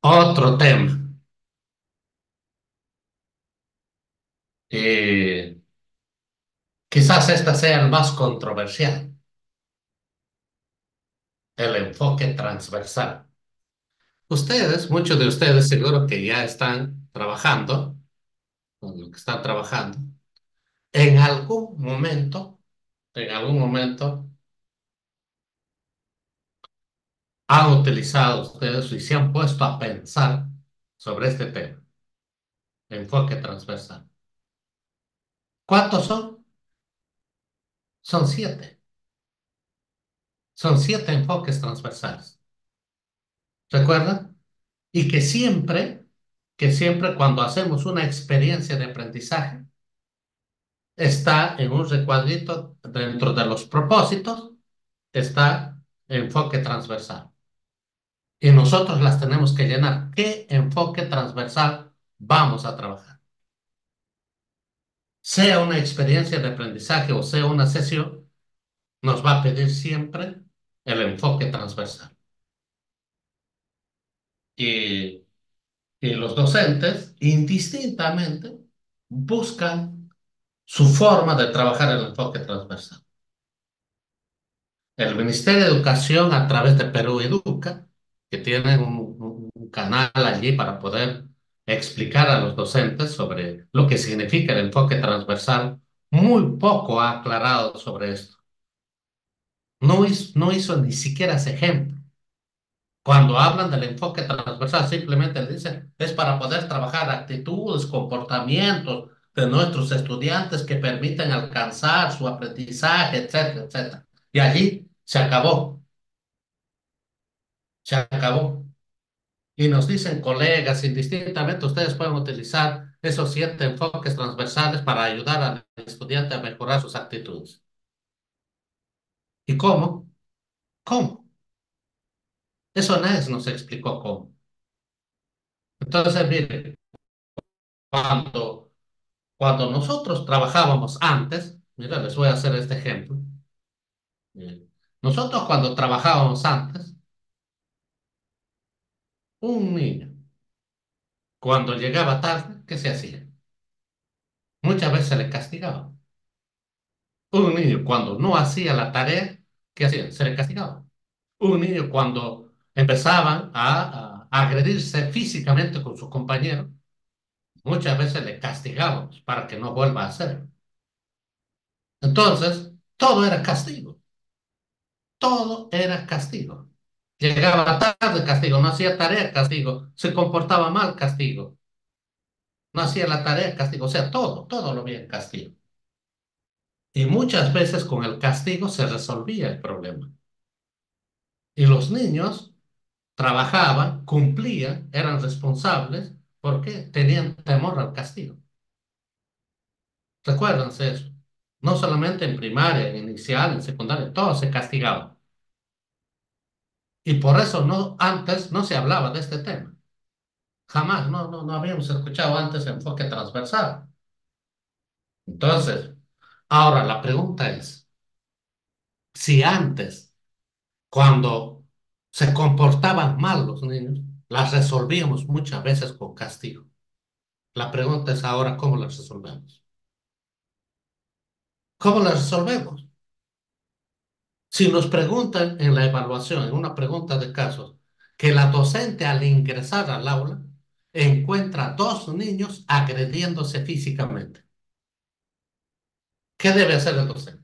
Otro tema. eh, Quizás esta sea el más controversial, el enfoque transversal. Ustedes, muchos de ustedes seguro que ya están trabajando, con lo que están trabajando. En algún momento, en algún momento, han utilizado ustedes y se han puesto a pensar sobre este tema, enfoque transversal. ¿Cuántos son? Son siete. Son siete enfoques transversales. ¿Recuerdan? Y que siempre cuando hacemos una experiencia de aprendizaje, está en un recuadrito dentro de los propósitos, está enfoque transversal. Y nosotros las tenemos que llenar. ¿Qué enfoque transversal vamos a trabajar? Sea una experiencia de aprendizaje o sea una sesión, nos va a pedir siempre el enfoque transversal. Y, y los docentes, indistintamente, buscan su forma de trabajar el enfoque transversal. El Ministerio de Educación, a través de Perú Educa, que tiene un canal allí para poder explicar a los docentes sobre lo que significa el enfoque transversal, muy poco ha aclarado sobre esto. No hizo ni siquiera ese ejemplo. Cuando hablan del enfoque transversal, simplemente le dicen, es para poder trabajar actitudes, comportamientos de nuestros estudiantes que permiten alcanzar su aprendizaje, etcétera, etcétera. Y allí se acabó. Y nos dicen, colegas, indistintamente, ustedes pueden utilizar esos siete enfoques transversales para ayudar al estudiante a mejorar sus actitudes. ¿Y cómo? ¿Cómo? Eso nadie nos explicó cómo. Entonces, mire, cuando, cuando nosotros trabajábamos antes, mira, les voy a hacer este ejemplo. Eh, Nosotros cuando trabajábamos antes, un niño, cuando llegaba tarde, ¿qué se hacía? Muchas veces se le castigaba. Un niño cuando no hacía la tarea, ¿qué hacía? Se le castigaba. Un niño cuando empezaban a agredirse físicamente con sus compañeros, muchas veces le castigábamos para que no vuelva a hacerlo. Entonces, todo era castigo, todo era castigo. Llegaba tarde, castigo, no hacía tarea, castigo, se comportaba mal, castigo, no hacía la tarea, castigo, o sea, todo lo veía castigo. Y muchas veces con el castigo se resolvía el problema. Y los niños trabajaban, cumplían, eran responsables porque tenían temor al castigo. Recuérdense eso. No solamente en primaria, en inicial, en secundaria, todo se castigaba. Y por eso antes no se hablaba de este tema. Jamás, no habíamos escuchado antes enfoque transversal. Entonces, ahora la pregunta es, si antes, cuando se comportaban mal los niños, las resolvíamos muchas veces con castigo. La pregunta es ahora, ¿cómo las resolvemos? ¿Cómo las resolvemos? Si nos preguntan en la evaluación, en una pregunta de casos, que la docente al ingresar al aula encuentra dos niños agrediéndose físicamente, ¿qué debe hacer el docente?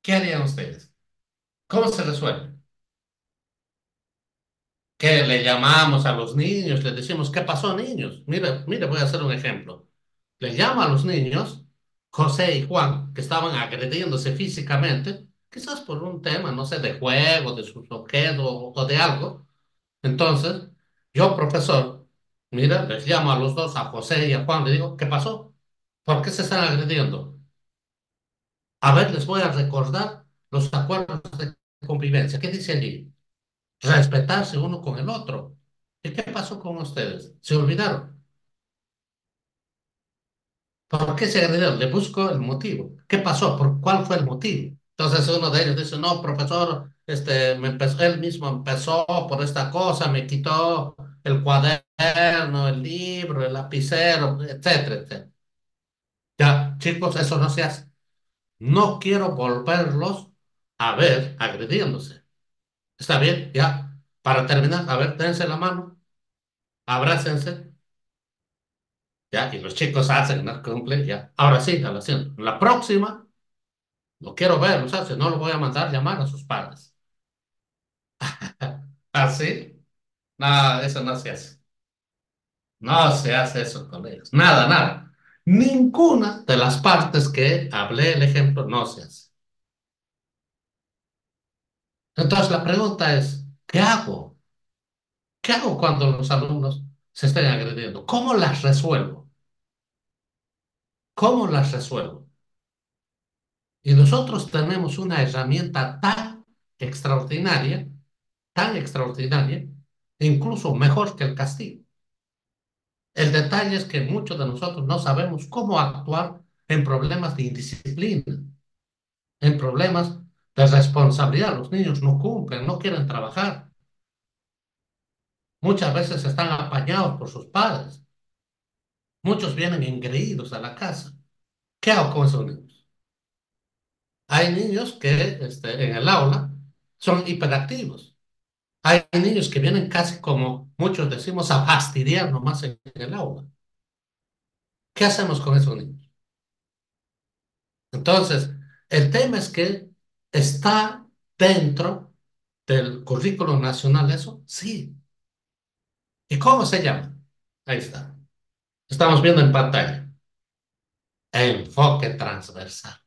¿Qué harían ustedes? ¿Cómo se resuelve? Que le llamamos a los niños, les decimos, ¿qué pasó, niños? Mire, mire, voy a hacer un ejemplo. Le llamo a los niños, José y Juan, que estaban agrediéndose físicamente, quizás por un tema, no sé, de juego, de sus objetos o de algo. Entonces, yo, profesor, mira, les llamo a los dos, a José y a Juan, le digo, ¿qué pasó? ¿Por qué se están agrediendo? A ver, les voy a recordar los acuerdos de convivencia. ¿Qué dice allí? Respetarse uno con el otro. ¿Y qué pasó con ustedes? ¿Se olvidaron? ¿Por qué se agredieron? Le busco el motivo. ¿Qué pasó? ¿Cuál fue el motivo? Entonces uno de ellos dice, no, profesor, él mismo empezó por esta cosa, me quitó el cuaderno, el libro, el lapicero, etcétera, etcétera. Ya, chicos, eso no se hace. No quiero volverlos a ver agrediéndose. ¿Está bien? Ya. Para terminar, a ver, dense la mano, abrácense, ya, y los chicos hacen, ¿no? Cumplen, ya. Ahora sí, a la siguiente. La próxima, no quiero verlos, ¿sabes? No lo voy a mandar llamar a sus padres. ¿Así? Nada, eso no se hace. No se hace eso con ellos. Nada, nada. Ninguna de las partes que hablé el ejemplo no se hace. Entonces la pregunta es, ¿qué hago? ¿Qué hago cuando los alumnos se estén agrediendo? ¿Cómo las resuelvo? ¿Cómo las resuelvo? Y nosotros tenemos una herramienta tan extraordinaria, incluso mejor que el castigo. El detalle es que muchos de nosotros no sabemos cómo actuar en problemas de indisciplina, en problemas de responsabilidad. Los niños no cumplen, no quieren trabajar. Muchas veces están apañados por sus padres. Muchos vienen engreídos a la casa. ¿Qué hago con esos niños? Hay niños que en el aula son hiperactivos. Hay niños que vienen casi como muchos decimos a fastidiar nomás en el aula. ¿Qué hacemos con esos niños? Entonces, el tema es que está dentro del currículo nacional eso, sí. ¿Y cómo se llama? Ahí está. Estamos viendo en pantalla. Enfoque transversal.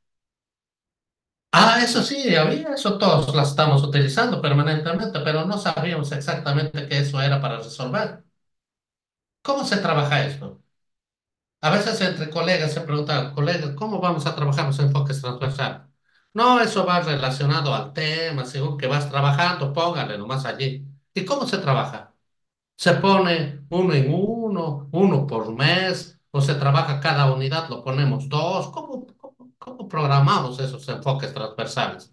Ah, eso sí, había, eso todos la estamos utilizando permanentemente, pero no sabíamos exactamente qué eso era para resolver. ¿Cómo se trabaja esto? A veces entre colegas se preguntan, colegas, ¿cómo vamos a trabajar los enfoques transversales? No, eso va relacionado al tema, según que vas trabajando, póngale nomás allí. ¿Y cómo se trabaja? ¿Se pone uno en uno, uno por mes, o se trabaja cada unidad, lo ponemos dos? ¿Cómo programamos esos enfoques transversales?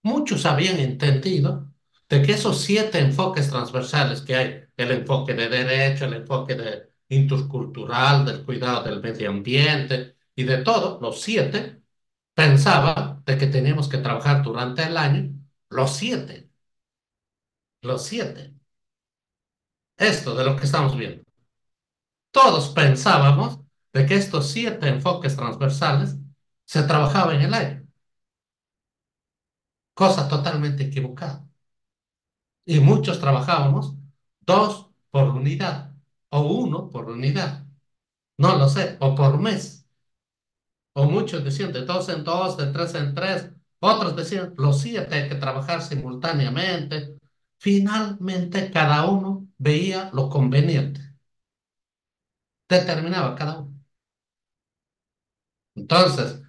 Muchos habían entendido de que esos 7 enfoques transversales que hay, el enfoque de derecho, el enfoque de intercultural, del cuidado del medio ambiente y de todo, los 7, pensaba de que teníamos que trabajar durante el año los 7, los 7. Esto de lo que estamos viendo. Todos pensábamos de que estos 7 enfoques transversales se trabajaban en el año, cosa totalmente equivocada. Y muchos trabajábamos 2 por unidad o 1 por unidad, no lo sé, o por mes. O muchos decían de 2 en 2, de 3 en 3. Otros decían los 7 hay que trabajar simultáneamente. Finalmente cada uno veía lo conveniente, determinaba cada uno. Entonces,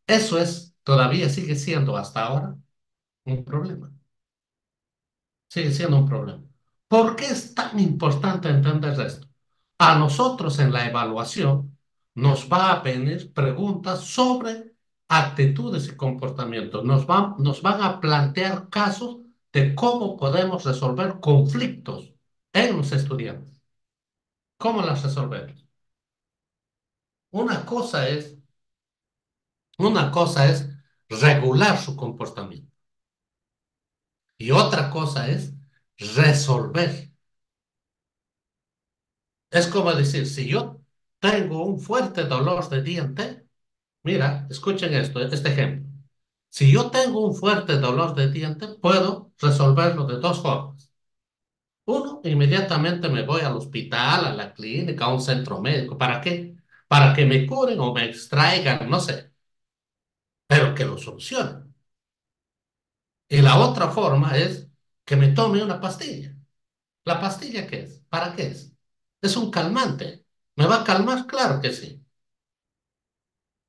eso todavía sigue siendo hasta ahora un problema. Sigue siendo un problema. ¿Por qué es tan importante entender esto? A nosotros en la evaluación nos va a venir preguntas sobre actitudes y comportamientos. Nos van a plantear casos de cómo podemos resolver conflictos en los estudiantes. ¿Cómo las resolvemos? Una cosa es, una cosa es regular su comportamiento y otra cosa es resolver. Es como decir, si yo tengo un fuerte dolor de diente, mira, escuchen esto, este ejemplo. Si yo tengo un fuerte dolor de diente, puedo resolverlo de 2 formas. Uno, inmediatamente me voy al hospital, a la clínica, a un centro médico. ¿Para qué? Para que me curen o me extraigan, no sé, pero que lo solucionen. Y la otra forma es que me tome una pastilla. ¿La pastilla qué es? ¿Para qué es? Es un calmante. ¿Me va a calmar? Claro que sí.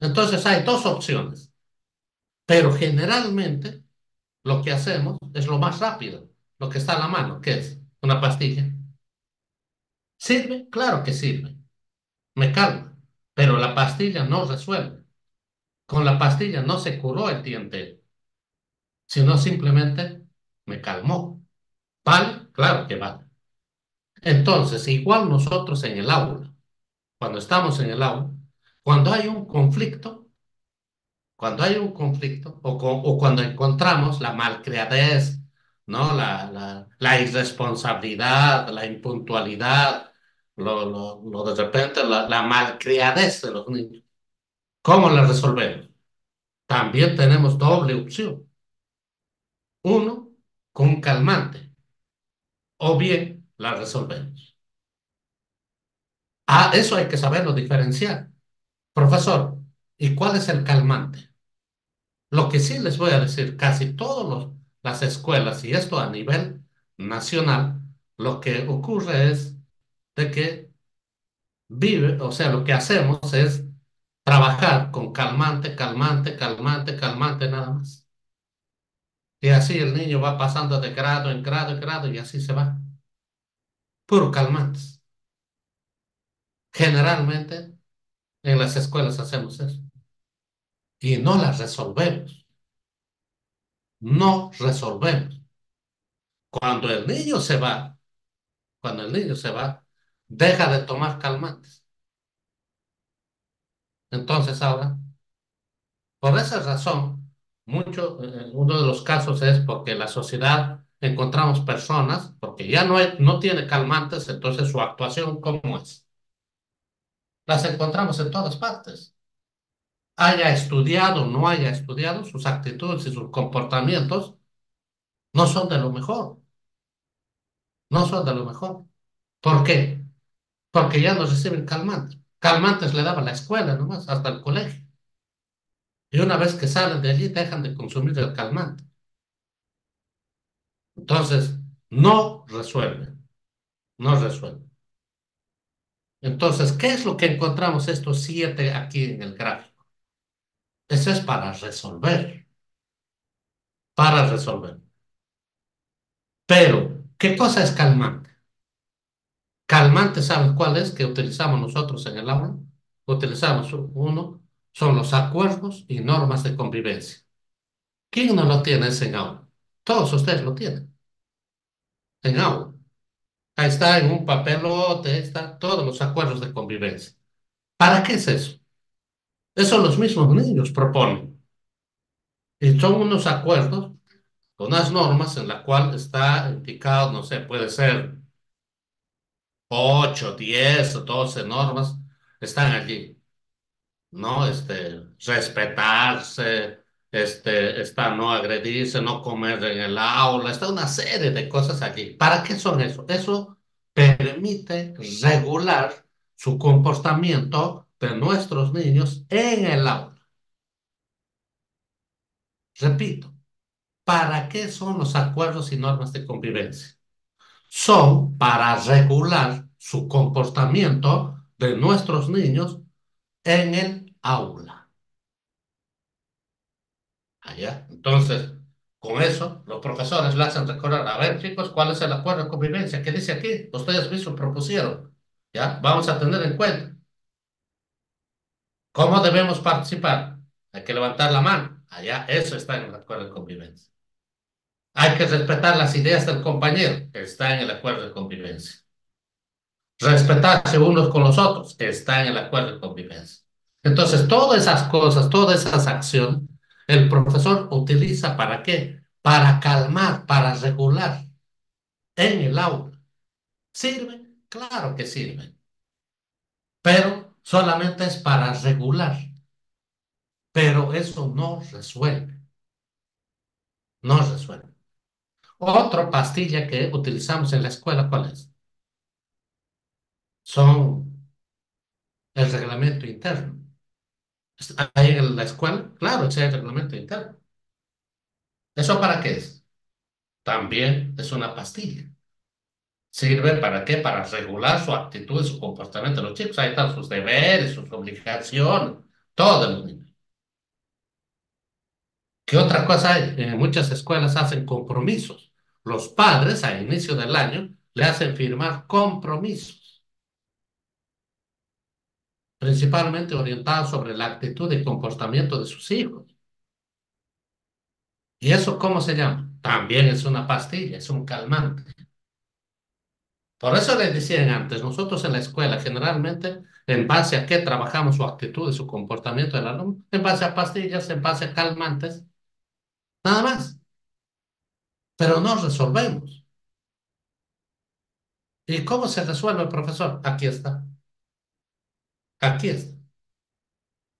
Entonces hay 2 opciones, pero generalmente lo que hacemos es lo más rápido, lo que está a la mano, que es una pastilla. ¿Sirve? Claro que sirve, me calma, pero la pastilla no resuelve. Con la pastilla no se curó el diente, sino simplemente me calmó. ¿Vale? Claro que vale. Entonces, igual nosotros en el aula, cuando estamos en el aula, cuando hay un conflicto, cuando hay un conflicto o cuando encontramos la malcriadez, ¿no? La irresponsabilidad, la impuntualidad, de repente la malcriadez de los niños, ¿cómo la resolvemos? También tenemos doble opción. Uno, con un calmante, o bien la resolvemos. Ah, eso hay que saberlo diferenciar. Profesor, ¿y cuál es el calmante? Lo que sí les voy a decir, casi todas las escuelas, y esto a nivel nacional, lo que ocurre es de que vive, o sea, lo que hacemos es trabajar con calmante, calmante, calmante, calmante, nada más. Y así el niño va pasando de grado en grado en grado y así se va. Puro calmantes. Generalmente en las escuelas hacemos eso y no las resolvemos. No resolvemos. Cuando el niño se va, cuando el niño se va, deja de tomar calmantes. Entonces ahora, por esa razón, uno de los casos es porque la sociedad encontramos personas, porque ya no tiene calmantes, entonces su actuación, ¿cómo es? Las encontramos en todas partes. Haya estudiado, no haya estudiado, sus actitudes y sus comportamientos no son de lo mejor, no son de lo mejor. ¿Por qué? Porque ya no reciben calmantes. Calmantes le daba la escuela nomás, hasta el colegio. Y una vez que salen de allí, dejan de consumir el calmante. Entonces, no resuelven, no resuelven. Entonces, ¿qué es lo que encontramos estos siete aquí en el gráfico? Eso es para resolver, para resolver. Pero, ¿qué cosa es calmante? Calmante, ¿sabes cuál es que utilizamos nosotros en el aula? Utilizamos uno, son los acuerdos y normas de convivencia. ¿Quién no lo tiene ese en aula? Todos ustedes lo tienen en aula. Ahí está en un papelote, están todos los acuerdos de convivencia. ¿Para qué es eso? Eso los mismos niños proponen. Y son unos acuerdos, unas normas en la cual está indicado, no sé, puede ser 8, 10 o 12 normas, están allí. ¿No? Respetarse, está no agredirse, no comer en el aula, está una serie de cosas allí. ¿Para qué son eso? Eso permite regular su comportamiento de nuestros niños en el aula. Repito, ¿para qué son los acuerdos y normas de convivencia? Son para regular su comportamiento de nuestros niños en el aula. Allá. Entonces, con eso, los profesores le hacen recordar, a ver, chicos, ¿cuál es el acuerdo de convivencia? ¿Qué dice aquí? Ustedes mismos propusieron. ¿Ya? Vamos a tener en cuenta. ¿Cómo debemos participar? Hay que levantar la mano. Allá, eso está en el acuerdo de convivencia. Hay que respetar las ideas del compañero. Está en el acuerdo de convivencia. Respetarse unos con los otros. Está en el acuerdo de convivencia. Entonces, todas esas cosas, todas esas acciones, el profesor utiliza ¿para qué? Para calmar, para regular en el aula. ¿Sirve? Claro que sirve, pero solamente es para regular, pero eso no resuelve, no resuelve. Otra pastilla que utilizamos en la escuela, ¿cuál es? Son el reglamento interno. Ahí en la escuela, claro, ese es el reglamento interno. ¿Eso para qué es? También es una pastilla. ¿Sirve para qué? Para regular su actitud y su comportamiento de los chicos. Ahí están sus deberes, sus obligaciones, todo de los niños. ¿Qué otra cosa hay? En muchas escuelas hacen compromisos. Los padres a inicio del año le hacen firmar compromisos, principalmente orientados sobre la actitud y comportamiento de sus hijos. ¿Y eso cómo se llama? también es una pastilla, es un calmante. Por eso les decían antes, nosotros en la escuela generalmente, en base a qué trabajamos su actitud y su comportamiento del alumno, en base a pastillas, en base a calmantes, nada más, pero no resolvemos. ¿Y cómo se resuelve, profesor? Aquí está, aquí está.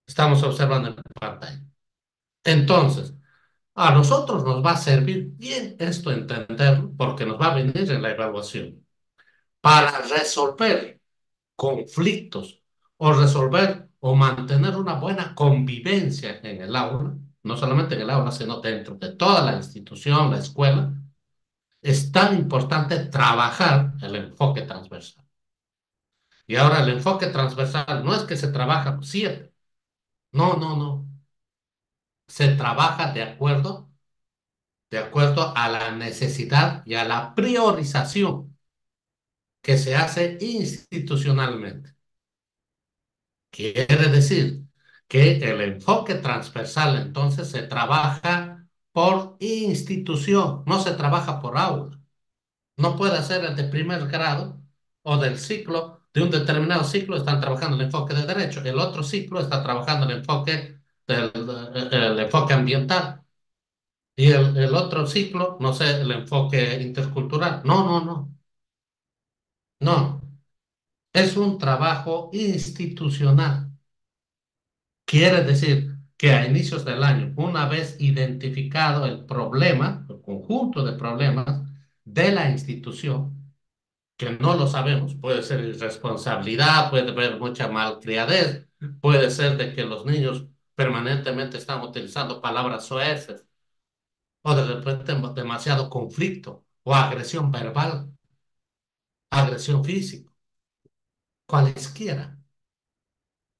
Estamos observando en pantalla. Entonces, a nosotros nos va a servir bien esto entenderlo, porque nos va a venir en la evaluación, para resolver conflictos o resolver o mantener una buena convivencia en el aula, no solamente en el aula, sino dentro de toda la institución, la escuela, es tan importante trabajar el enfoque transversal. Y ahora el enfoque transversal no es que se trabaja siete, no, no, no, se trabaja de acuerdo a la necesidad y a la priorización que se hace institucionalmente. Quiere decir que el enfoque transversal entonces se trabaja por institución, no se trabaja por aula. No puede ser el de primer grado o del ciclo, de un determinado ciclo están trabajando el enfoque de derecho, el otro ciclo está trabajando el enfoque ambiental y el otro ciclo, no sé, el enfoque intercultural. No, no, no, no. Es un trabajo institucional. Quiere decir que a inicios del año, una vez identificado el problema, el conjunto de problemas de la institución, que no lo sabemos, puede ser irresponsabilidad, puede haber mucha malcriadez, puede ser de que los niños permanentemente están utilizando palabras soeces, o de repente demasiado conflicto, o agresión verbal, agresión física, cualesquiera.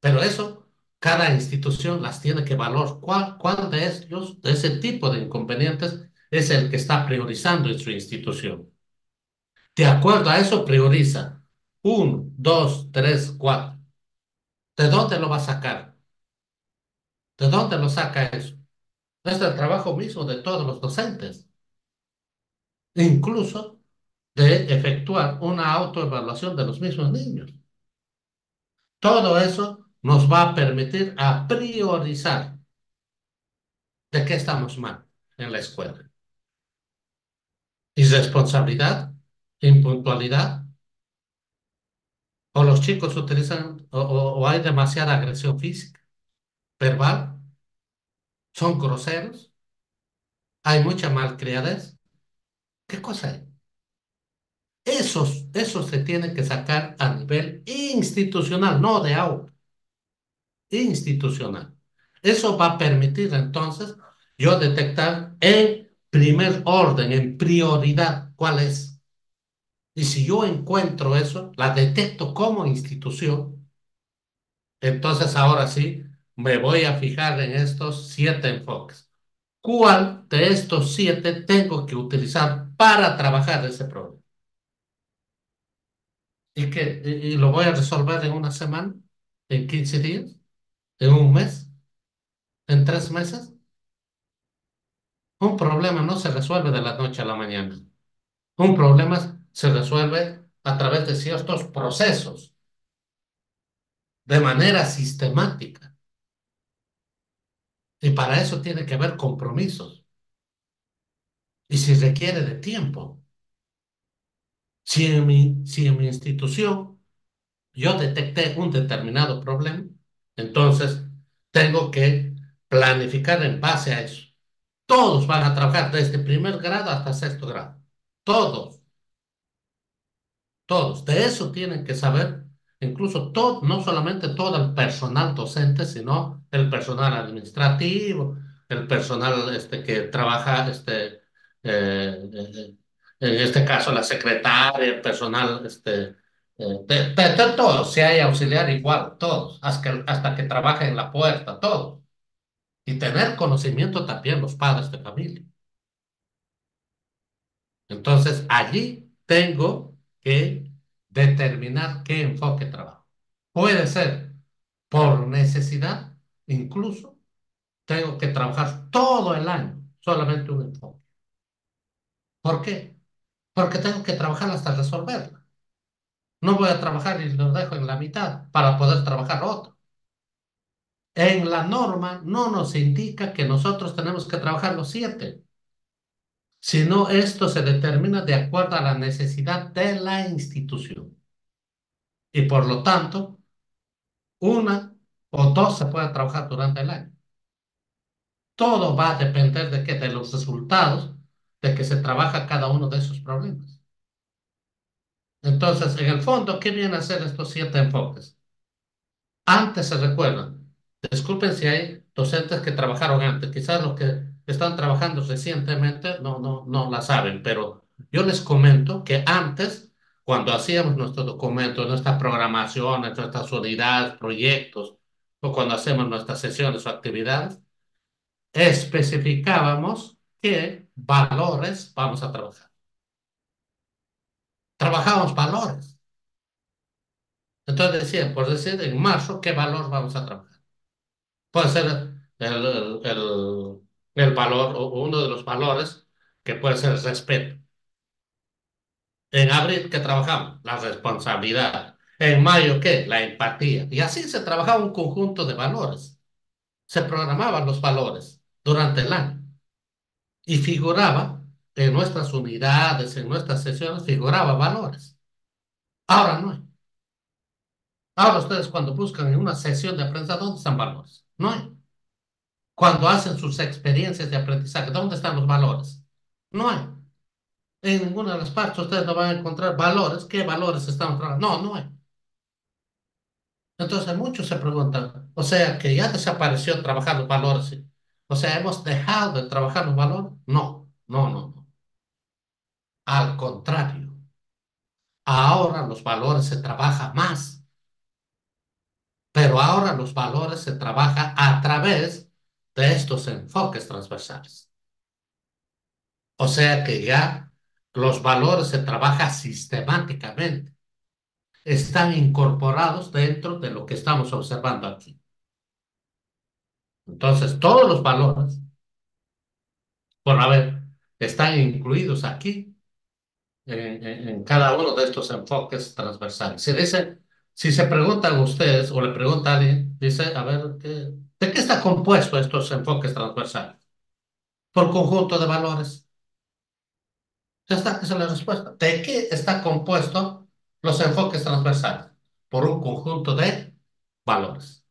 Pero eso, cada institución las tiene que valorar. ¿Cuál de ellos, de ese tipo de inconvenientes, es el que está priorizando en su institución? De acuerdo a eso, prioriza. Uno, dos, tres, cuatro. ¿De dónde lo va a sacar? ¿De dónde lo saca eso? Es el trabajo mismo de todos los docentes, incluso de efectuar una autoevaluación de los mismos niños. Todo eso nos va a permitir a priorizar de qué estamos mal en la escuela. Irresponsabilidad, impuntualidad, o los chicos utilizan, o hay demasiada agresión física, verbal, son groseros, hay mucha malcriadez. ¿Qué cosa hay? Esos se tienen que sacar a nivel institucional, no de aula, institucional. Eso va a permitir entonces yo detectar en primer orden, en prioridad, cuál es. Y si yo encuentro eso, la detecto como institución. Entonces, ahora sí, me voy a fijar en estos siete enfoques. ¿Cuál de estos siete tengo que utilizar para trabajar ese problema? ¿Y lo voy a resolver en una semana? ¿En 15 días? ¿En un mes? ¿En 3 meses? Un problema no se resuelve de la noche a la mañana. Un problema se resuelve a través de ciertos procesos, de manera sistemática. Y para eso tiene que haber compromisos. Y si requiere de tiempo. Si en mi institución yo detecté un determinado problema, entonces tengo que planificar en base a eso. Todos van a trabajar desde primer grado hasta sexto grado. Todos, todos. De eso tienen que saber, incluso todo, no solamente todo el personal docente, sino el personal administrativo, el personal que trabaja, en este caso la secretaria, el personal, de todos, si hay auxiliar igual, todos, hasta que trabaja en la puerta, todos. Y tener conocimiento también los padres de familia. Entonces, allí tengo que determinar qué enfoque trabajo. Puede ser por necesidad, incluso tengo que trabajar todo el año, solamente un enfoque. ¿Por qué? Porque tengo que trabajar hasta resolverla. No voy a trabajar y lo dejo en la mitad para poder trabajar otro. En la norma no nos indica que nosotros tenemos que trabajar los 7, sino esto se determina de acuerdo a la necesidad de la institución. Y por lo tanto, una o dos se puede trabajar durante el año. Todo va a depender de qué, de los resultados de que se trabaja cada uno de esos problemas. Entonces, en el fondo, ¿qué vienen a hacer estos 7 enfoques? Antes se recuerdan, disculpen si hay docentes que trabajaron antes, quizás los que están trabajando recientemente no la saben, pero yo les comento que antes, cuando hacíamos nuestros documentos, nuestras programaciones, nuestras unidades, proyectos, o cuando hacemos nuestras sesiones o actividades, especificábamos qué valores vamos a trabajar. Trabajábamos valores. Entonces decían, por decir, en marzo, ¿qué valor vamos a trabajar? Puede ser el valor o uno de los valores que puede ser el respeto. En abril, ¿qué trabajamos? La responsabilidad. En mayo, ¿qué? La empatía. Y así se trabajaba un conjunto de valores. Se programaban los valores durante el año. Y figuraba en nuestras unidades, en nuestras sesiones, figuraba valores. Ahora no hay. Ahora ustedes cuando buscan en una sesión de prensa, ¿dónde están valores? No hay. Cuando hacen sus experiencias de aprendizaje, ¿dónde están los valores? No hay. En ninguna de las partes ustedes no van a encontrar valores. ¿Qué valores estamos trabajando? No hay. Entonces muchos se preguntan, o sea, que ya desapareció trabajar los valores, ¿sí? O sea, ¿hemos dejado de trabajar los valores? No. Al contrario, ahora los valores se trabaja más, pero ahora los valores se trabaja a través de estos enfoques transversales. O sea que ya los valores se trabaja sistemáticamente, están incorporados dentro de lo que estamos observando aquí. Entonces, todos los valores, por haber, están incluidos aquí en cada uno de estos enfoques transversales. Si se preguntan ustedes o le pregunta a alguien, dice, a ver, ¿de qué está compuesto estos enfoques transversales? Por conjunto de valores. Ya está, esa es la respuesta. ¿De qué está compuesto los enfoques transversales? Por un conjunto de valores.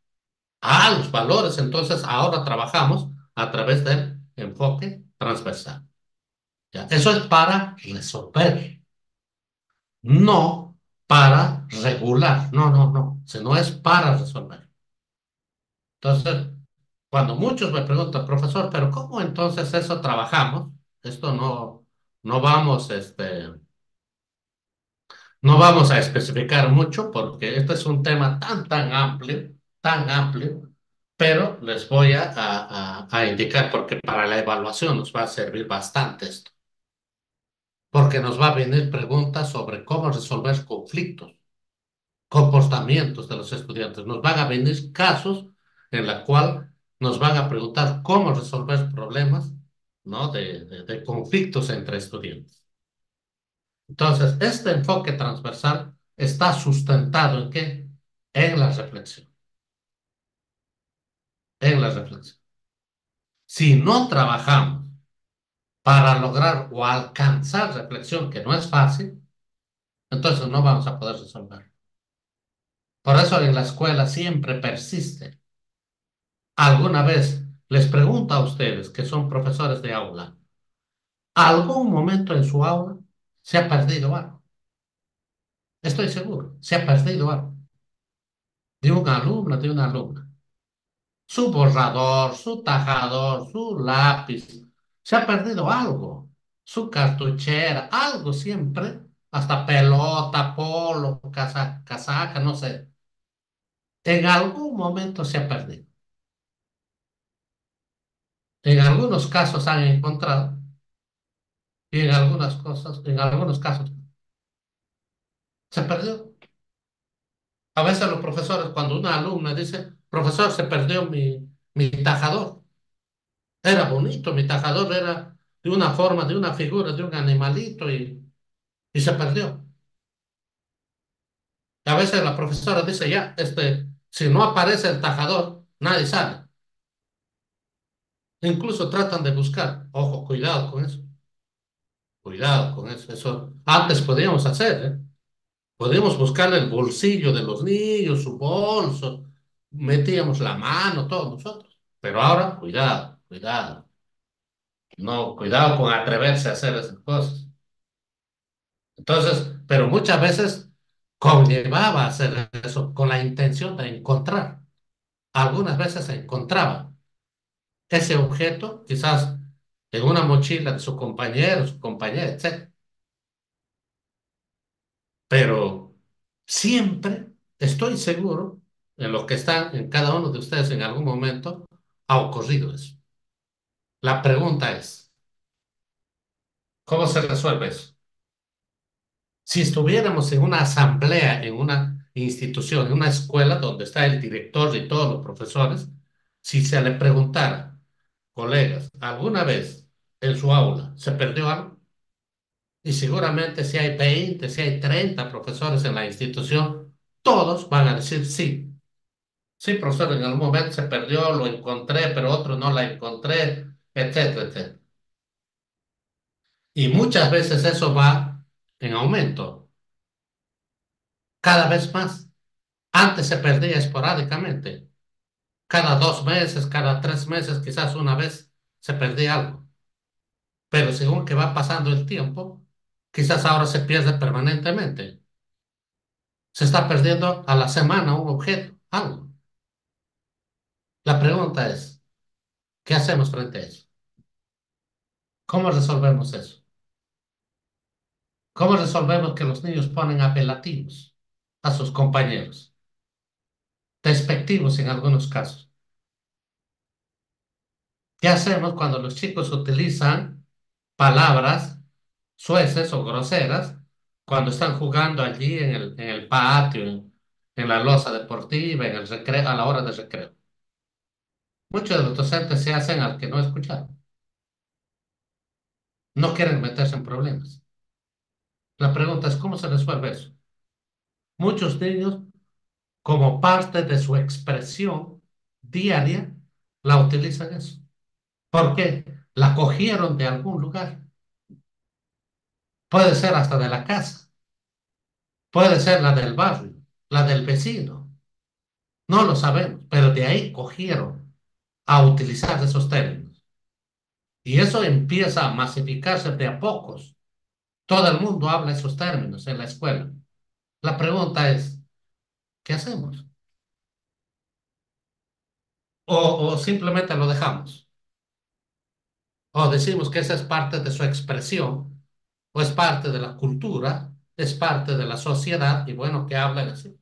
Ah, los valores, entonces ahora trabajamos a través del enfoque transversal. ¿Ya? Eso es para resolver, no para regular. No. Si no es para resolver. Entonces, cuando muchos me preguntan, profesor, pero ¿cómo entonces eso trabajamos? Esto no vamos, no vamos a especificar mucho porque este es un tema tan amplio, pero les voy a indicar porque para la evaluación nos va a servir bastante esto, porque nos va a venir preguntas sobre cómo resolver conflictos, comportamientos de los estudiantes. Nos van a venir casos en la cual nos van a preguntar cómo resolver problemas, ¿no? de conflictos entre estudiantes. Entonces, este enfoque transversal está sustentado ¿en qué? En la reflexión, en la reflexión. Si no trabajamos para lograr o alcanzar reflexión, que no es fácil, entonces no vamos a poder resolver. Por eso en la escuela siempre persiste. ¿Alguna vez les pregunto a ustedes, que son profesores de aula, algún momento en su aula se ha perdido algo? Estoy seguro, se ha perdido algo de un alumno, de una alumna. Su borrador, su tajador, su lápiz. Se ha perdido algo. Su cartuchera, algo siempre. Hasta pelota, polo, casaca, no sé. En algún momento se ha perdido. En algunos casos han encontrado y en algunas cosas, en algunos casos se perdió. A veces los profesores, cuando una alumna dice, profesor, se perdió mi tajador. Era bonito, mi tajador era de una forma, de una figura, de un animalito y se perdió. A veces la profesora dice, ya, si no aparece el tajador, nadie sale. Incluso tratan de buscar. Ojo, cuidado con eso. Cuidado con eso. Eso antes podíamos hacer, ¿eh? Podíamos buscar el bolsillo de los niños, su bolso, metíamos la mano, todos nosotros. Pero ahora, cuidado, cuidado. No, cuidado con atreverse a hacer esas cosas. Entonces, pero muchas veces conllevaba hacer eso con la intención de encontrar. Algunas veces se encontraba ese objeto, quizás en una mochila de su compañero, su compañera, etc. Pero siempre estoy seguro en lo que están en cada uno de ustedes en algún momento ha ocurrido eso. La pregunta es, ¿cómo se resuelve eso? Si estuviéramos en una asamblea, en una institución, en una escuela donde está el director y todos los profesores, si se le preguntara, colegas, ¿alguna vez en su aula se perdió algo? Y seguramente si hay 20, si hay 30 profesores en la institución, todos van a decir sí. Sí, profesor, en algún momento se perdió, lo encontré, pero otro no la encontré, etcétera, etcétera. Y muchas veces eso va en aumento, cada vez más. Antes se perdía esporádicamente, cada 2 meses, cada 3 meses, quizás una vez se perdía algo. Pero según que va pasando el tiempo, quizás ahora se pierde permanentemente. Se está perdiendo a la semana un objeto, algo. La pregunta es, ¿qué hacemos frente a eso? ¿Cómo resolvemos eso? ¿Cómo resolvemos que los niños ponen apelativos a sus compañeros? Despectivos en algunos casos. ¿Qué hacemos cuando los chicos utilizan palabras sueces o groseras cuando están jugando allí en el patio, en la loza deportiva, en el recreo, a la hora de recreo? Muchos de los docentes se hacen al que no escucharon. No quieren meterse en problemas. La pregunta es, ¿cómo se resuelve eso? Muchos niños, como parte de su expresión diaria, la utilizan eso. ¿Por qué? La cogieron de algún lugar. Puede ser hasta de la casa, puede ser la del barrio, la del vecino. No lo sabemos, pero de ahí cogieron a utilizar esos términos. Y eso empieza a masificarse de a pocos. Todo el mundo habla esos términos en la escuela. La pregunta es, ¿qué hacemos? O simplemente lo dejamos. O decimos que esa es parte de su expresión, o es parte de la cultura, es parte de la sociedad, y bueno, que hablan así.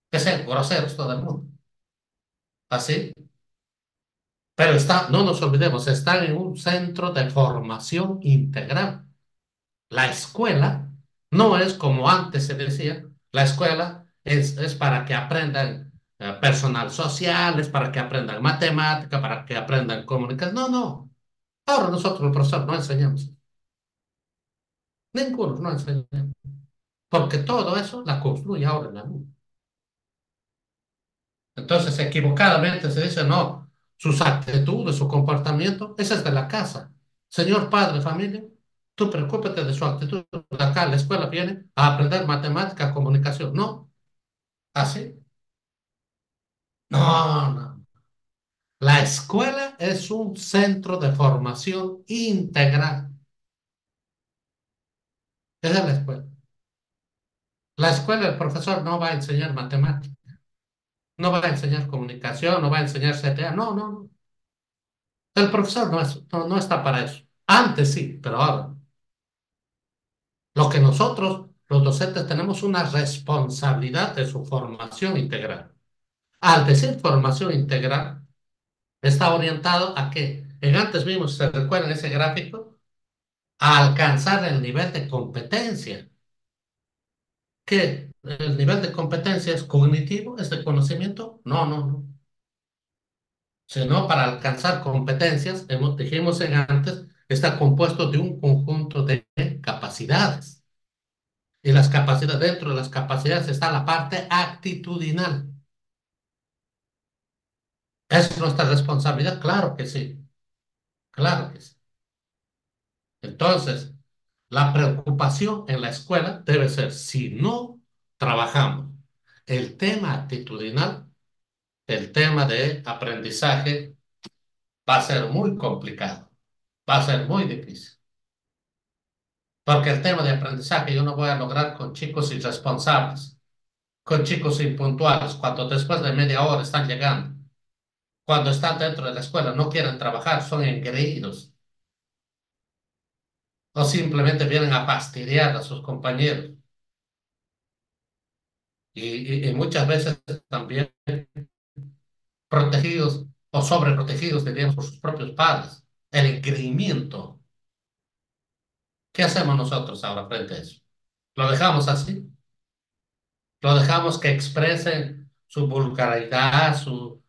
Que sean groseros todo el mundo. Así. Pero no nos olvidemos, están en un centro de formación integral. La escuela no es como antes se decía, la escuela es para que aprendan personal social, es para que aprendan matemática, para que aprendan comunicación. No, no. Ahora nosotros, los profesores, no enseñamos. Ninguno, no enseñamos. Porque todo eso la construye ahora el alumno. Entonces, equivocadamente se dice, no, sus actitudes, su comportamiento, ese es de la casa. Señor padre de familia, tú preocúpate de su actitud. Acá la escuela viene a aprender matemática, comunicación. No, así. No, no. La escuela es un centro de formación integral. Esa es la escuela. La escuela, el profesor no va a enseñar matemática, no va a enseñar comunicación, no va a enseñar CTA. No, no, no. El profesor no está para eso. Antes sí, pero ahora no. Lo que nosotros, los docentes, tenemos una responsabilidad de su formación integral. Al decir formación integral, está orientado a que, en antes mismos, se recuerda ese gráfico, a alcanzar el nivel de competencia. ¿Qué? ¿El nivel de competencia es cognitivo? ¿Es de conocimiento? No, no, no. Sino para alcanzar competencias, dijimos en antes, está compuesto de un conjunto de capacidades. Y las capacidades, dentro de las capacidades está la parte actitudinal. ¿Es nuestra responsabilidad? Claro que sí, claro que sí. Entonces, la preocupación en la escuela debe ser, si no trabajamos el tema actitudinal, el tema de aprendizaje va a ser muy complicado, va a ser muy difícil. Porque el tema de aprendizaje yo no voy a lograr con chicos irresponsables, con chicos impuntuales, cuando después de media hora están llegando, cuando están dentro de la escuela, no quieren trabajar, son engreídos o simplemente vienen a fastidiar a sus compañeros. Y muchas veces también protegidos o sobreprotegidos, diríamos, por sus propios padres. El engreimiento. ¿Qué hacemos nosotros ahora frente a eso? ¿Lo dejamos así? ¿Lo dejamos que expresen su vulgaridad, su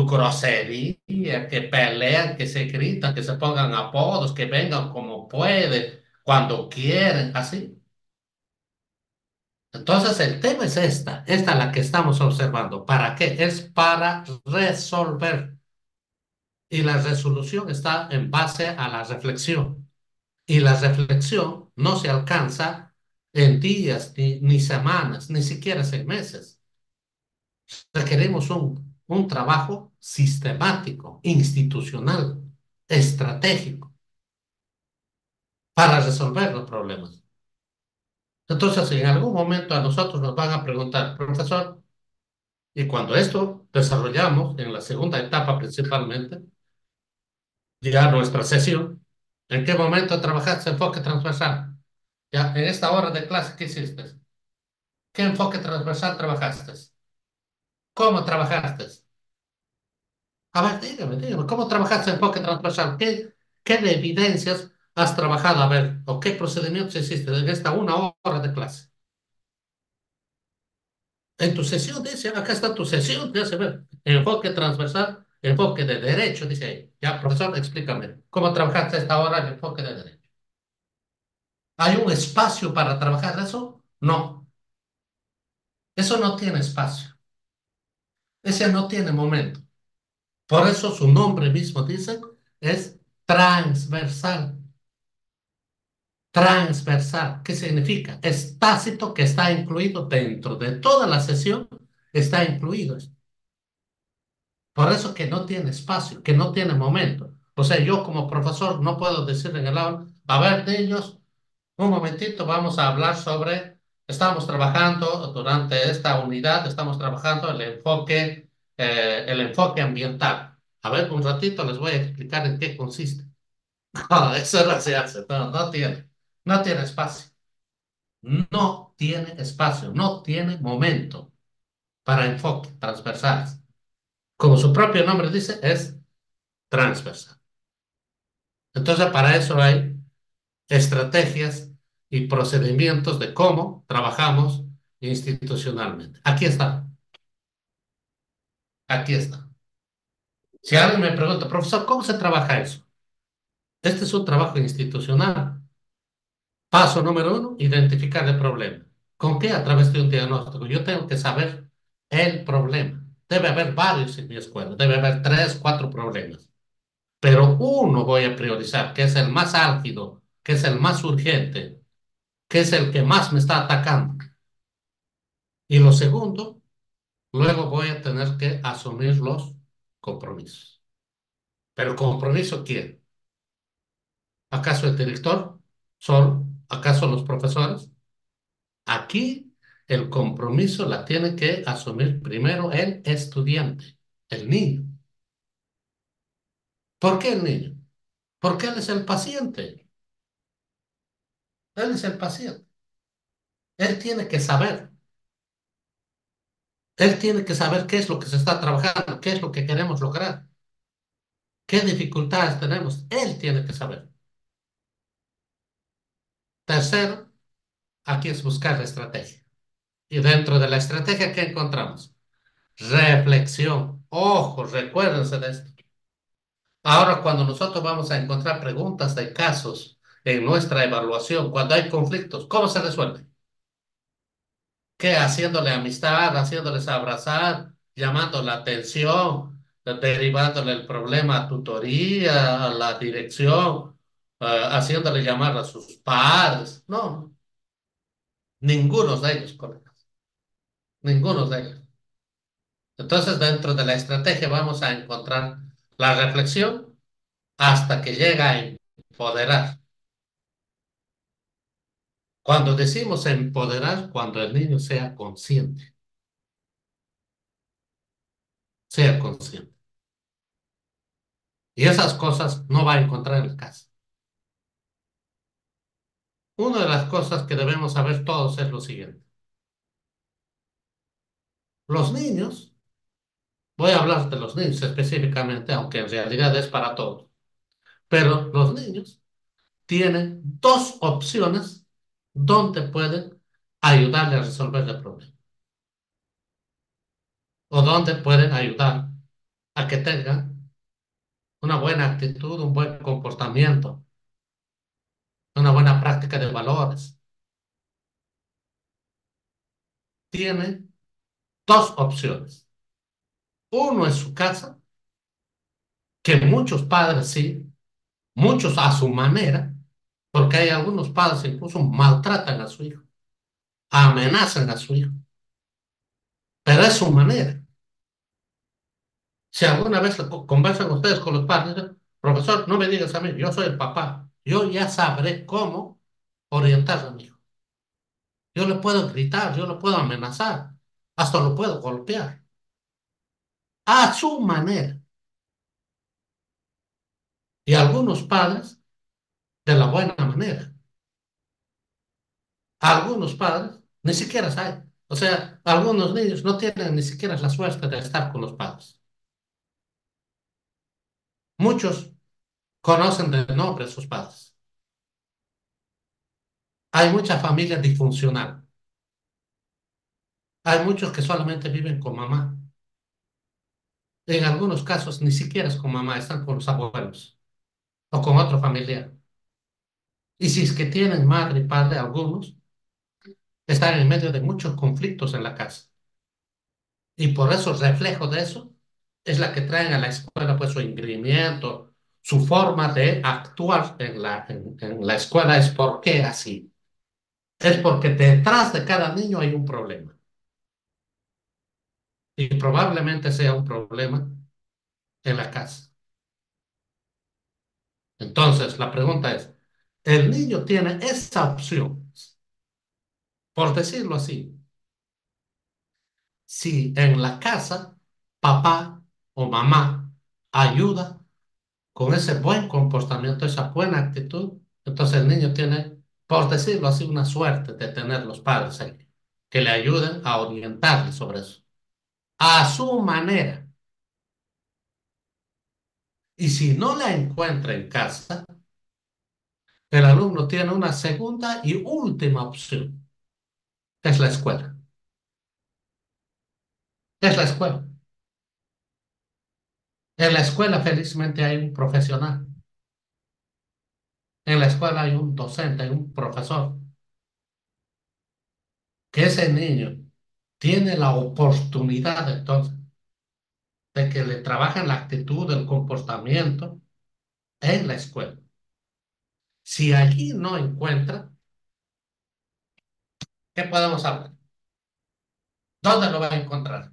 grosería, que pelean, que se gritan, que se pongan apodos, que vengan como pueden, cuando quieren, así? Entonces el tema es esta es la que estamos observando. ¿Para qué? Es para resolver. Y la resolución está en base a la reflexión. Y la reflexión no se alcanza en días, ni semanas, ni siquiera 6 meses. Requerimos un trabajo sistemático, institucional, estratégico, para resolver los problemas. Entonces, en algún momento a nosotros nos van a preguntar, profesor, y cuando esto desarrollamos, en la segunda etapa principalmente, ya nuestra sesión, ¿en qué momento trabajaste enfoque transversal? Ya, en esta hora de clase, ¿qué hiciste? ¿Qué enfoque transversal trabajaste? ¿Cómo trabajaste? A ver, dígame, ¿cómo trabajaste enfoque transversal? ¿Qué de evidencias has trabajado? A ver, ¿o qué procedimientos hiciste en esta una hora de clase? En tu sesión, dice, acá está tu sesión, te hace ver. Enfoque transversal, enfoque de derecho, dice ahí. Ya, profesor, explícame, ¿cómo trabajaste esta hora el enfoque de derecho? ¿Hay un espacio para trabajar eso? No, eso no tiene espacio. Ese no tiene momento. Por eso su nombre mismo dice, es transversal. Transversal, ¿qué significa? Es tácito que está incluido dentro de toda la sesión, está incluido. Por eso que no tiene espacio, que no tiene momento. O sea, yo como profesor no puedo decir en el aula, a ver, niños, un momentito, vamos a hablar sobre, estamos trabajando durante esta unidad, estamos trabajando el enfoque ambiental. A ver, un ratito les voy a explicar en qué consiste. No, eso no se hace, no tiene espacio. No tiene espacio, no tiene momento para enfoque transversales. Como su propio nombre dice, es transversal. Entonces, para eso hay estrategias y procedimientos de cómo trabajamos institucionalmente. Aquí está. Si alguien me pregunta, profesor, ¿cómo se trabaja eso? Este es un trabajo institucional. Paso número uno, identificar el problema. ¿Con qué? A través de un diagnóstico. Yo tengo que saber el problema. Debe haber varios en mi escuela, debe haber 3, 4 problemas. Pero uno voy a priorizar, que es el más álgido, que es el más urgente, que es el que más me está atacando. Y lo segundo, luego voy a tener que asumir los compromisos. ¿Pero compromiso quién? ¿Acaso el director? ¿Solo? ¿Acaso los profesores? Aquí el compromiso la tiene que asumir primero el estudiante, el niño. ¿Por qué el niño? Porque él es el paciente. Él es el paciente. Él tiene que saber. Él tiene que saber qué es lo que se está trabajando, qué es lo que queremos lograr, qué dificultades tenemos. Él tiene que saber. Tercero, aquí es buscar la estrategia. Y dentro de la estrategia, ¿qué encontramos? Reflexión. Ojo, recuérdense de esto. Ahora, cuando nosotros vamos a encontrar preguntas de casos en nuestra evaluación, cuando hay conflictos, ¿cómo se resuelve? ¿Qué? Haciéndole amistad, haciéndoles abrazar, llamando la atención, derivándole el problema a tutoría, a la dirección, haciéndole llamar a sus padres. No, ninguno de ellos, colegas, ninguno de ellos. Entonces, dentro de la estrategia vamos a encontrar la reflexión hasta que llega a empoderar. Cuando decimos empoderar, cuando el niño sea consciente. Y esas cosas no va a encontrar en la casa. Una de las cosas que debemos saber todos es lo siguiente. Los niños, voy a hablar de los niños específicamente, aunque en realidad es para todos, pero los niños tienen dos opciones donde pueden ayudarle a resolver el problema o donde pueden ayudar a que tengan una buena actitud, un buen comportamiento, una buena práctica de valores. Tiene dos opciones. Uno es su casa, que muchos padres sí, muchos a su manera, porque hay algunos padres que incluso maltratan a su hijo, amenazan a su hijo, pero es su manera. Si alguna vez conversan ustedes con los padres, dicen, profesor, no me digas a mí, yo soy el papá, yo ya sabré cómo orientar a mi hijo. Yo le puedo gritar, yo le puedo amenazar, hasta lo puedo golpear, a su manera. Y algunos padres de la buena manera. Algunos padres ni siquiera saben. O sea, algunos niños no tienen ni siquiera la suerte de estar con los padres. Muchos conocen de nombre a sus padres. Hay mucha familia disfuncional. Hay muchos que solamente viven con mamá. En algunos casos ni siquiera es con mamá, están con los abuelos o con otro familiar. Y si es que tienen madre y padre, algunos están en medio de muchos conflictos en la casa. Y por eso, reflejo de eso, es la que traen a la escuela, pues su engreimiento, su forma de actuar en la escuela es por qué así. Es porque detrás de cada niño hay un problema. Y probablemente sea un problema en la casa. Entonces, la pregunta es, ¿el niño tiene esa opción? Por decirlo así, si en la casa papá o mamá ayuda con ese buen comportamiento, esa buena actitud, entonces el niño tiene, por decirlo así, una suerte de tener los padres ahí, que le ayuden a orientarle sobre eso, a su manera. Y si no la encuentra en casa, el alumno tiene una segunda y última opción, es la escuela. Es la escuela. En la escuela, felizmente, hay un profesional. En la escuela hay un docente, hay un profesor, que ese niño tiene la oportunidad entonces de que le trabajen la actitud, el comportamiento en la escuela. Si allí no encuentra, ¿qué podemos hablar? ¿Dónde lo va a encontrar?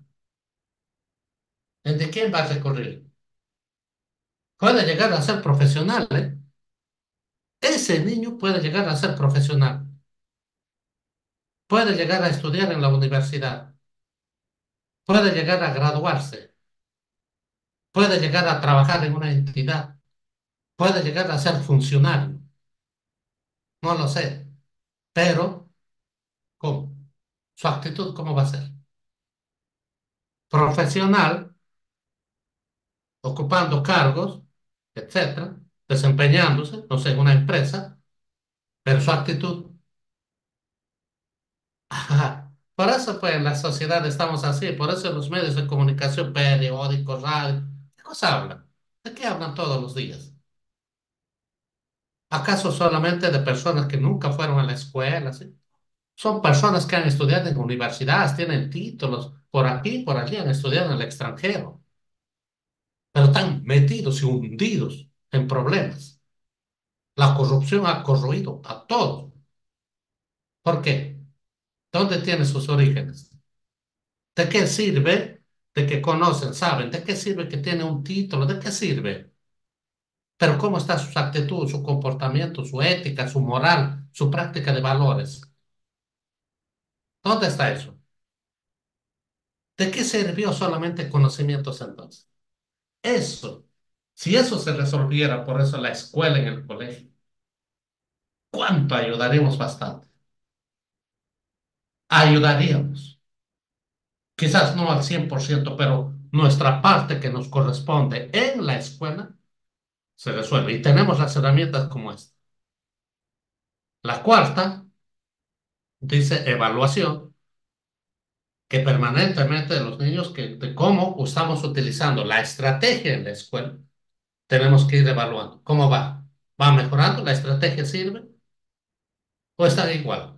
¿De quién va a recurrir? Puede llegar a ser profesional, ¿eh? Ese niño puede llegar a ser profesional, puede llegar a estudiar en la universidad, puede llegar a graduarse, puede llegar a trabajar en una entidad, puede llegar a ser funcionario, no lo sé, pero ¿cómo? Su actitud, ¿cómo va a ser? Profesional, ocupando cargos, etcétera, desempeñándose, no sé, en una empresa, pero su actitud, ajá. Por eso, pues, en la sociedad estamos así, por eso en los medios de comunicación, periódicos, radio, ¿qué cosa hablan? ¿De qué hablan todos los días? ¿Acaso solamente de personas que nunca fueron a la escuela? ¿Sí? Son personas que han estudiado en universidades, tienen títulos por aquí, por allí, han estudiado en el extranjero, pero están metidos y hundidos en problemas. La corrupción ha corroído a todos. ¿Por qué? ¿Dónde tiene sus orígenes? ¿De qué sirve de que conocen, saben? ¿De qué sirve que tiene un título? ¿De qué sirve? Pero ¿cómo está sus actitudes, su comportamiento, su ética, su moral, su práctica de valores? ¿Dónde está eso? ¿De qué sirvió solamente conocimientos entonces? Eso, si eso se resolviera, por eso la escuela en el colegio, ¿cuánto ayudaríamos bastante? Ayudaríamos. Quizás no al 100%, pero nuestra parte que nos corresponde en la escuela se resuelve. Y tenemos las herramientas como esta. La cuarta dice evaluación, que permanentemente los niños, que, de cómo estamos utilizando la estrategia en la escuela, tenemos que ir evaluando. ¿Cómo va? ¿Va mejorando? ¿La estrategia sirve? ¿O está igual?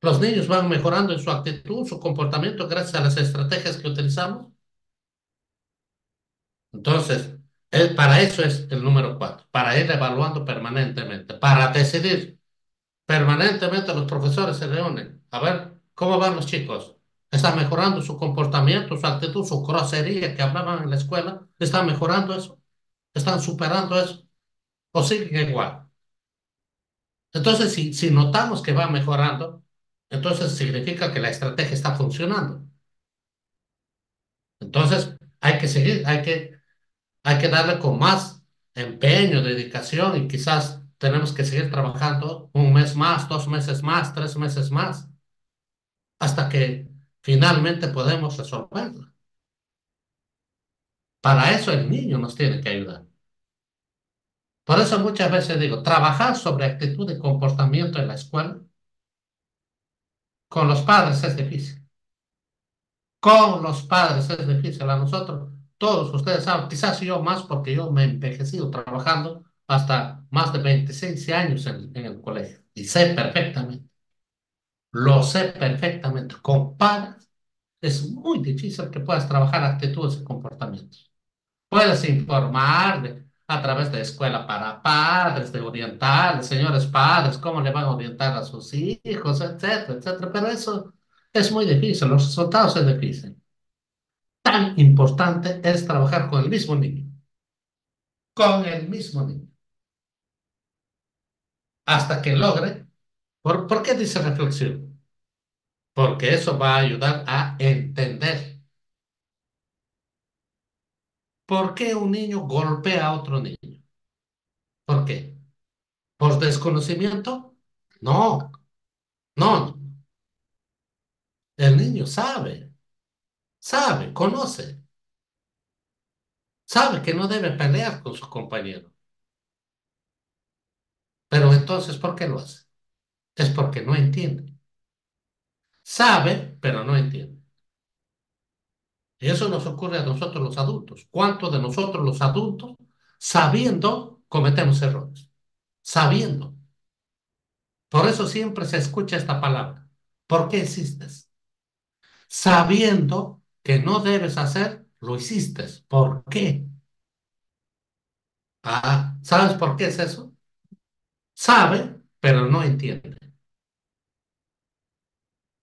Los niños van mejorando en su actitud, su comportamiento gracias a las estrategias que utilizamos. Entonces, para eso es el número cuatro, para ir evaluando permanentemente, para decidir. Permanentemente los profesores se reúnen. A ver, ¿cómo van los chicos? ¿Están mejorando su comportamiento, su actitud, su grosería que hablaban en la escuela? ¿Están mejorando eso? ¿Están superando eso? ¿O siguen igual? Entonces, si notamos que va mejorando, entonces significa que la estrategia está funcionando. Entonces, hay que seguir, hay que darle con más empeño, dedicación y quizás tenemos que seguir trabajando un mes más, 2 meses más, 3 meses más, hasta que finalmente podemos resolverlo. Para eso el niño nos tiene que ayudar. Por eso muchas veces digo, trabajar sobre actitud y comportamiento en la escuela con los padres es difícil. Con los padres es difícil. A nosotros, todos ustedes saben, quizás yo más porque yo me he envejecido trabajando hasta más de 26 años en el colegio. Y sé perfectamente, lo sé perfectamente. Con padres es muy difícil que puedas trabajar actitudes y comportamientos. Puedes informarle a través de escuela para padres, de orientarles, señores padres, cómo le van a orientar a sus hijos, etcétera, etcétera. Pero eso es muy difícil, los resultados es difícil. Tan importante es trabajar con el mismo niño, hasta que logre. ¿Por qué dice reflexión? Porque eso va a ayudar a entender por qué un niño golpea a otro niño. ¿Por qué? ¿Por desconocimiento? No, no. El niño conoce, sabe que no debe pelear con su compañero. Pero entonces, ¿por qué lo hace? Es porque no entiende. Sabe, pero no entiende. Y eso nos ocurre a nosotros los adultos. ¿Cuántos de nosotros los adultos, sabiendo, cometemos errores? Sabiendo. Por eso siempre se escucha esta palabra. ¿Por qué existes? Sabiendo que no debes hacer, lo hiciste. ¿Por qué? Ah, ¿sabes por qué es eso? Sabe, pero no entiende.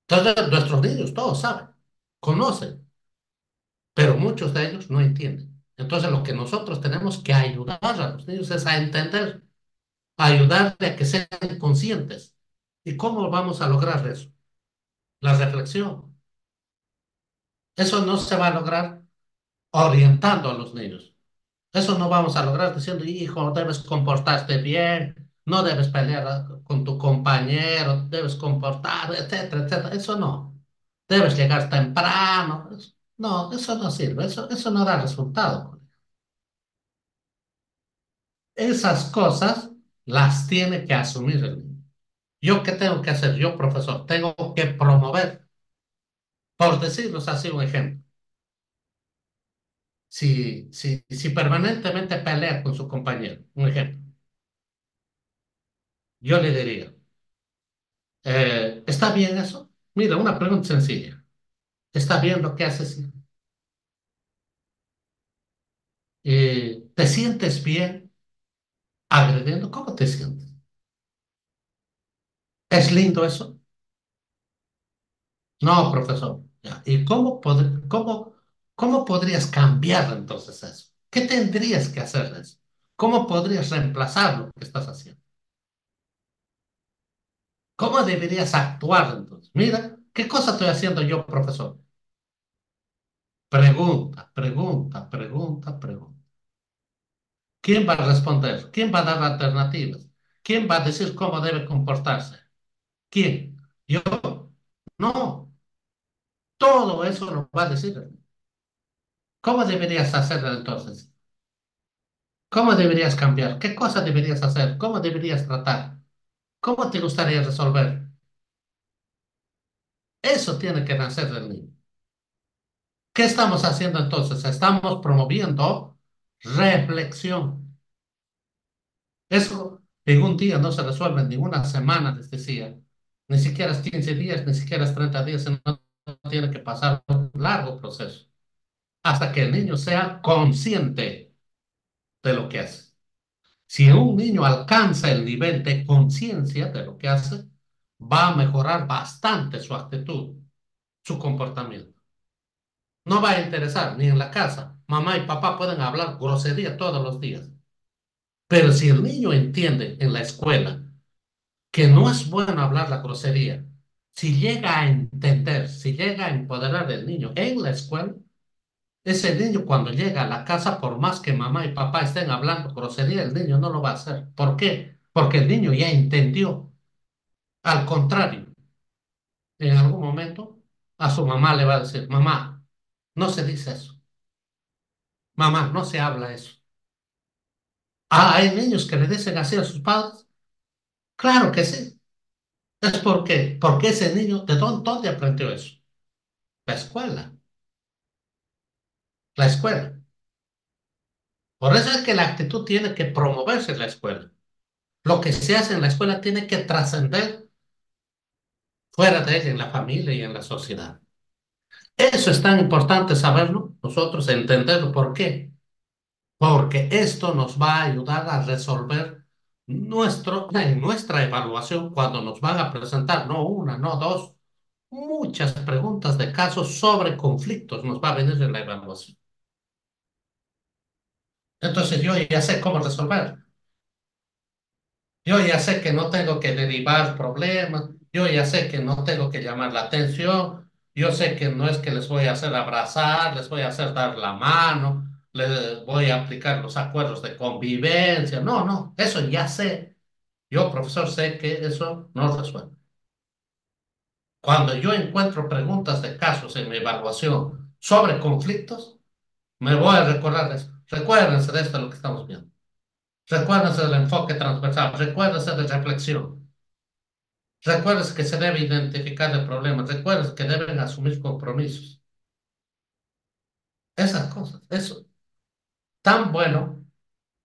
Entonces, nuestros niños todos saben, conocen, pero muchos de ellos no entienden. Entonces, lo que nosotros tenemos que ayudar a los niños es a entender, a ayudarle a que sean conscientes. ¿Y cómo vamos a lograr eso? La reflexión. Eso no se va a lograr orientando a los niños. Eso no vamos a lograr diciendo, hijo, debes comportarte bien, no debes pelear con tu compañero, debes comportar, etcétera, etcétera. Eso no. Debes llegar temprano. No, eso no sirve, eso no da resultado. Esas cosas las tiene que asumir el niño. ¿Yo qué tengo que hacer? Yo, profesor, tengo que promover, por decirlos así, un ejemplo. si permanentemente pelea con su compañero, un ejemplo, yo le diría, ¿está bien eso? Mira, una pregunta sencilla. ¿Está bien lo que haces? ¿Te sientes bien agrediendo? ¿Cómo te sientes? ¿Es lindo eso? No, profesor. Ya. ¿Y cómo podrías cambiar entonces eso? ¿Qué tendrías que hacer de eso? ¿Cómo podrías reemplazar lo que estás haciendo? ¿Cómo deberías actuar entonces? Mira, ¿qué cosa estoy haciendo yo, profesor? Pregunta, pregunta, pregunta, pregunta. ¿Quién va a responder? ¿Quién va a dar alternativas? ¿Quién va a decir cómo debe comportarse? ¿Quién? ¿Yo? No, todo eso lo va a decir. ¿Cómo deberías hacerlo entonces? ¿Cómo deberías cambiar? ¿Qué cosa deberías hacer? ¿Cómo deberías tratar? ¿Cómo te gustaría resolver? Eso tiene que nacer del niño. ¿Qué estamos haciendo entonces? Estamos promoviendo reflexión. Eso en un día no se resuelve, en una semana, les decía. Ni siquiera es 15 días, ni siquiera es 30 días, sino tiene que pasar un largo proceso hasta que el niño sea consciente de lo que hace. Si un niño alcanza el nivel de conciencia de lo que hace, va a mejorar bastante su actitud, su comportamiento. No va a interesar ni en la casa. Mamá y papá pueden hablar grosería todos los días. Pero si el niño entiende en la escuela que no es bueno hablar la grosería, si llega a entender, si llega a empoderar el niño en la escuela, ese niño cuando llega a la casa, por más que mamá y papá estén hablando grosería, el niño no lo va a hacer. ¿Por qué? Porque el niño ya entendió. Al contrario, en algún momento a su mamá le va a decir, mamá, no se dice eso. Mamá, no se habla eso. Ah, hay niños que le dicen así a sus padres. Claro que sí. Es porque ese niño, ¿dónde aprendió eso? La escuela, la escuela. Por eso es que la actitud tiene que promoverse en la escuela. Lo que se hace en la escuela tiene que trascender fuera de ella, en la familia y en la sociedad. Eso es tan importante saberlo, nosotros entenderlo. ¿Por qué? Porque esto nos va a ayudar a resolver en nuestra evaluación cuando nos van a presentar, no una, no dos, muchas preguntas de casos sobre conflictos nos va a venir en la evaluación. Entonces yo ya sé cómo resolver. Yo ya sé que no tengo que derivar problemas, yo ya sé que no tengo que llamar la atención, yo sé que no es que les voy a hacer abrazar, les voy a hacer dar la mano, les voy a aplicar los acuerdos de convivencia. No, no, eso ya sé. Yo, profesor, sé que eso no resuelve. Cuando yo encuentro preguntas de casos en mi evaluación sobre conflictos, me voy a recordar de esto. Recuérdense de esto lo que estamos viendo. Recuérdense del enfoque transversal, recuérdense de reflexión. Recuerdes que se debe identificar el problema, recuerdes que deben asumir compromisos. Esas cosas, eso. Tan bueno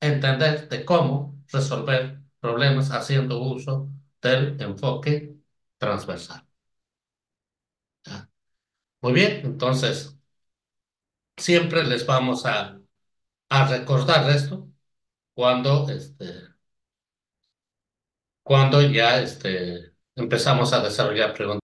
entender de cómo resolver problemas haciendo uso del enfoque transversal. ¿Ya? Muy bien, entonces siempre les vamos a recordar esto cuando, cuando ya empezamos a desarrollar preguntas.